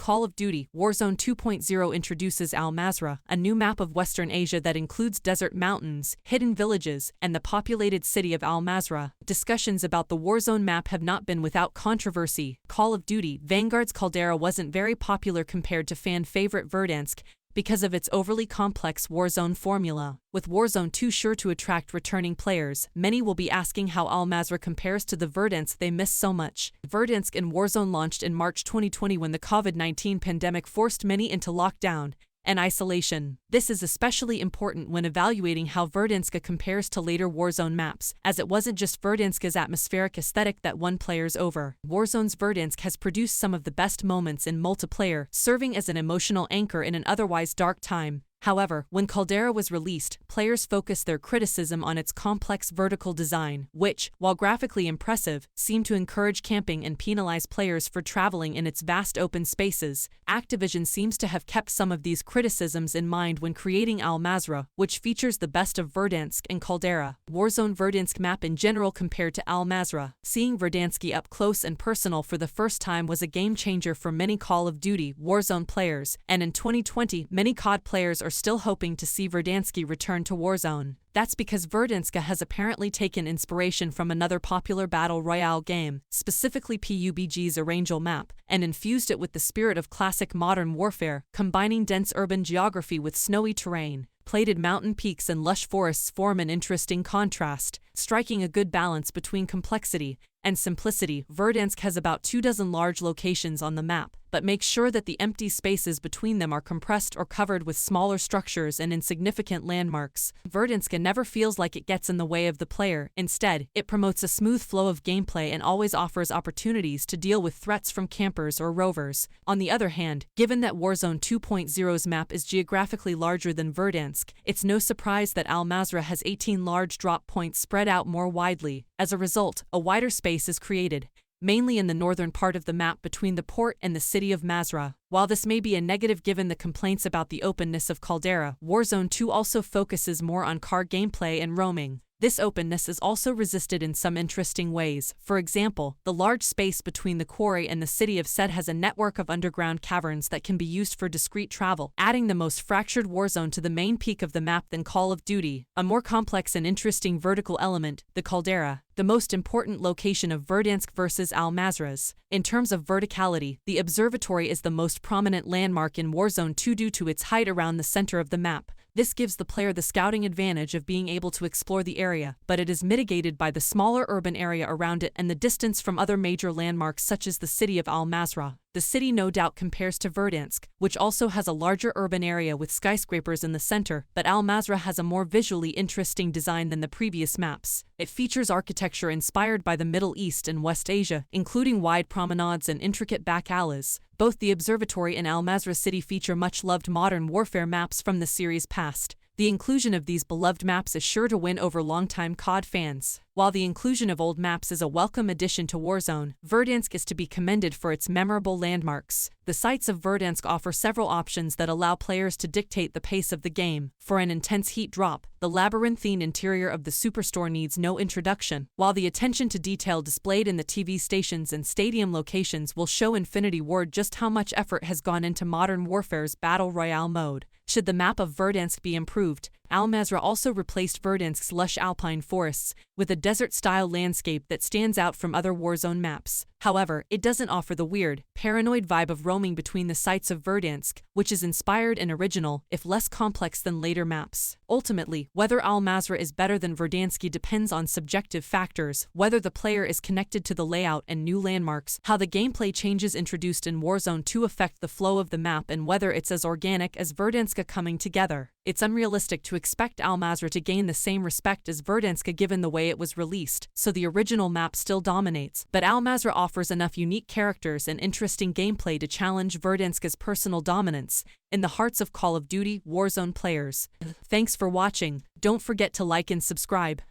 Call of Duty Warzone 2.0 introduces Al Mazrah, a new map of Western Asia that includes desert mountains, hidden villages, and the populated city of Al Mazrah. Discussions about the Warzone map have not been without controversy. Call of Duty Vanguard's Caldera wasn't very popular compared to fan favorite Verdansk because of its overly complex Warzone formula. With Warzone 2 sure to attract returning players, many will be asking how Al Mazrah compares to the Verdansk they miss so much. Verdansk and Warzone launched in March 2020 when the COVID-19 pandemic forced many into lockdown and isolation. This is especially important when evaluating how Verdansk compares to later Warzone maps, as it wasn't just Verdansk's atmospheric aesthetic that won players over. Warzone's Verdansk has produced some of the best moments in multiplayer, serving as an emotional anchor in an otherwise dark time. However, when Caldera was released, players focused their criticism on its complex vertical design, which, while graphically impressive, seemed to encourage camping and penalize players for traveling in its vast open spaces. Activision seems to have kept some of these criticisms in mind when creating Al Mazrah, which features the best of Verdansk and Caldera. Warzone Verdansk map in general compared to Al Mazrah. Seeing Verdansk up close and personal for the first time was a game changer for many Call of Duty Warzone players, and in 2020, many COD players are still hoping to see Verdansk return to Warzone. That's because Verdansk has apparently taken inspiration from another popular battle royale game, specifically PUBG's Erangel map, and infused it with the spirit of classic modern warfare, combining dense urban geography with snowy terrain. Plated mountain peaks and lush forests form an interesting contrast, striking a good balance between complexity and simplicity. Verdansk has about 24 large locations on the map, but makes sure that the empty spaces between them are compressed or covered with smaller structures and insignificant landmarks. Verdansk never feels like it gets in the way of the player. Instead, it promotes a smooth flow of gameplay and always offers opportunities to deal with threats from campers or rovers. On the other hand, given that Warzone 2.0's map is geographically larger than Verdansk, it's no surprise that Al Mazrah has 18 large drop points spread out more widely. As a result, a wider space is created, mainly in the northern part of the map between the port and the city of Mazrah. While this may be a negative given the complaints about the openness of Caldera, Warzone 2 also focuses more on car gameplay and roaming. This openness is also resisted in some interesting ways. For example, the large space between the quarry and the city of Sed has a network of underground caverns that can be used for discrete travel, adding the most fractured Warzone to the main peak of the map than Call of Duty. A more complex and interesting vertical element, the Caldera, the most important location of Verdansk versus Al Mazrah's. In terms of verticality, the observatory is the most prominent landmark in Warzone 2 due to its height around the center of the map. This gives the player the scouting advantage of being able to explore the area, but it is mitigated by the smaller urban area around it and the distance from other major landmarks such as the city of Al Mazrah. The city no doubt compares to Verdansk, which also has a larger urban area with skyscrapers in the center, but Al Mazrah has a more visually interesting design than the previous maps. It features architecture inspired by the Middle East and West Asia, including wide promenades and intricate back alleys. Both the observatory and Al Mazrah city feature much-loved modern warfare maps from the series past. The inclusion of these beloved maps is sure to win over longtime COD fans. While the inclusion of old maps is a welcome addition to Warzone, Verdansk is to be commended for its memorable landmarks. The sites of Verdansk offer several options that allow players to dictate the pace of the game. For an intense heat drop, the labyrinthine interior of the Superstore needs no introduction, while the attention to detail displayed in the TV stations and stadium locations will show Infinity Ward just how much effort has gone into modern warfare's Battle Royale mode. Should the map of Verdansk be improved, Al Mazrah also replaced Verdansk's lush alpine forests with a desert-style landscape that stands out from other Warzone maps. However, it doesn't offer the weird, paranoid vibe of roaming between the sites of Verdansk, which is inspired and original, if less complex than later maps. Ultimately, whether Al Mazrah is better than Verdansk depends on subjective factors, whether the player is connected to the layout and new landmarks, how the gameplay changes introduced in Warzone 2 affect the flow of the map, and whether it's as organic as Verdansk coming together. It's unrealistic to expect Al Mazrah to gain the same respect as Verdansk given the way it was released, so the original map still dominates, but Al Mazrah offers enough unique characters and interesting gameplay to challenge Verdansk's personal dominance in the hearts of Call of Duty Warzone players. Thanks for watching. Don't forget to like and subscribe.